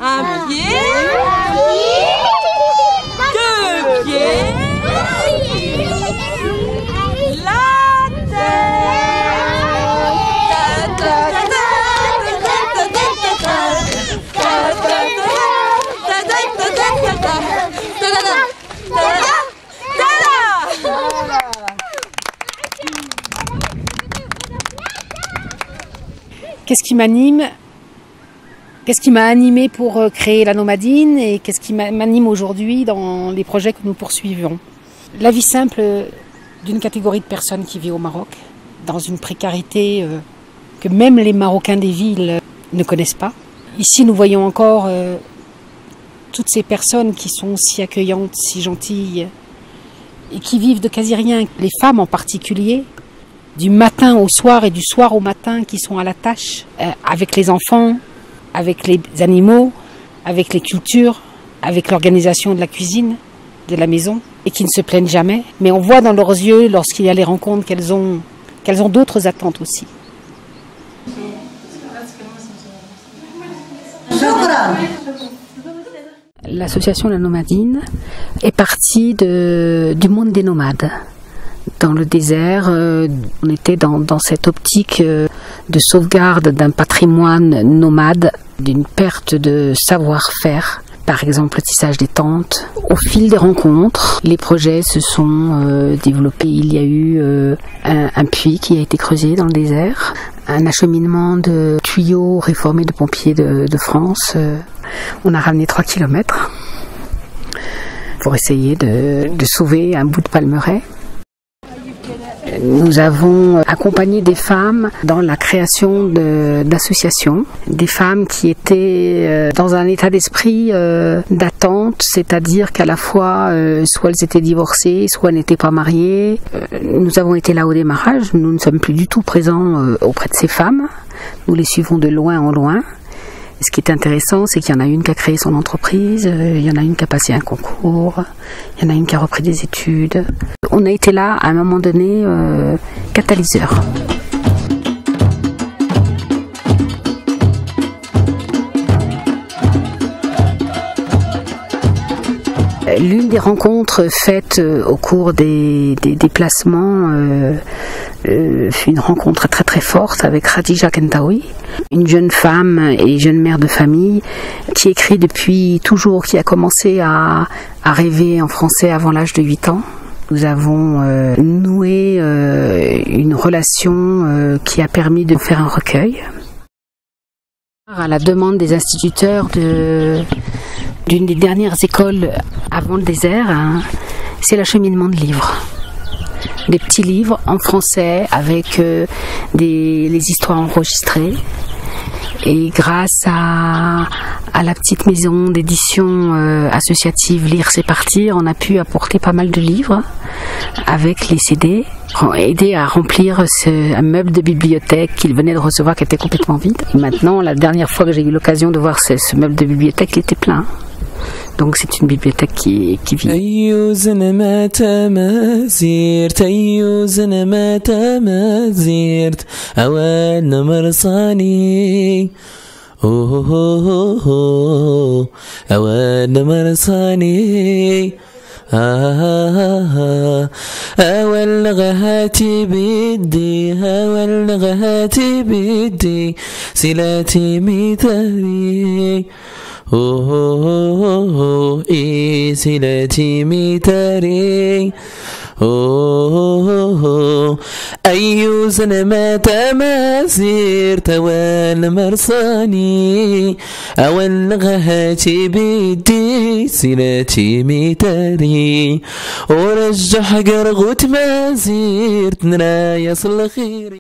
Un pied. Deux pieds. La Qu'est-ce qui m'anime? Qu'est-ce qui m'a animé pour créer la Nomadine et qu'est-ce qui m'anime aujourd'hui dans les projets que nous poursuivons? La vie simple d'une catégorie de personnes qui vit au Maroc, dans une précarité que même les Marocains des villes ne connaissent pas. Ici, nous voyons encore toutes ces personnes qui sont si accueillantes, si gentilles et qui vivent de quasi rien, les femmes en particulier, du matin au soir et du soir au matin, qui sont à la tâche avec les enfants, avec les animaux, avec les cultures, avec l'organisation de la cuisine, de la maison, et qui ne se plaignent jamais. Mais on voit dans leurs yeux, lorsqu'il y a les rencontres, qu'elles ont d'autres attentes aussi. L'association La Nomadine est partie du monde des nomades. Dans le désert, on était dans cette optique de sauvegarde d'un patrimoine nomade, d'une perte de savoir-faire, par exemple le tissage des tentes. Au fil des rencontres, les projets se sont développés. Il y a eu un puits qui a été creusé dans le désert, un acheminement de tuyaux réformés de pompiers de France. On a ramené 3 kilomètres pour essayer de sauver un bout de palmeraie. Nous avons accompagné des femmes dans la création d'associations, des femmes qui étaient dans un état d'esprit d'attente, c'est-à-dire qu'à la fois, soit elles étaient divorcées, soit elles n'étaient pas mariées. Nous avons été là au démarrage, nous ne sommes plus du tout présents auprès de ces femmes, nous les suivons de loin en loin. Et ce qui est intéressant, c'est qu'il y en a une qui a créé son entreprise, il y en a une qui a passé un concours, il y en a une qui a repris des études. On a été là, à un moment donné, catalyseur. L'une des rencontres faites au cours des déplacements fut une rencontre très très forte avec Khadija Kentaoui, une jeune femme et jeune mère de famille qui écrit depuis toujours, qui a commencé à rêver en français avant l'âge de 8 ans. Nous avons noué une relation qui a permis de faire un recueil. À la demande des instituteurs d'une des dernières écoles avant le désert, c'est l'acheminement de livres. Des petits livres en français avec les histoires enregistrées. Et grâce à la petite maison d'édition associative Lire c'est partir, on a pu apporter pas mal de livres avec les CD, aider à remplir un meuble de bibliothèque qu'il venait de recevoir qui était complètement vide. Et maintenant, la dernière fois que j'ai eu l'occasion de voir ce meuble de bibliothèque, il était plein. Donc c'est une bibliothèque qui vit. أول غهاتي بدي أول غهاتي بدي سلاتي ميتاري إيه سلاتي ميتاري أيو زنمات مسير توال مرصاني أول غهاتي بدي سلاتي ميتاري ورجح قرغوت مازير تنرايا صل خيري.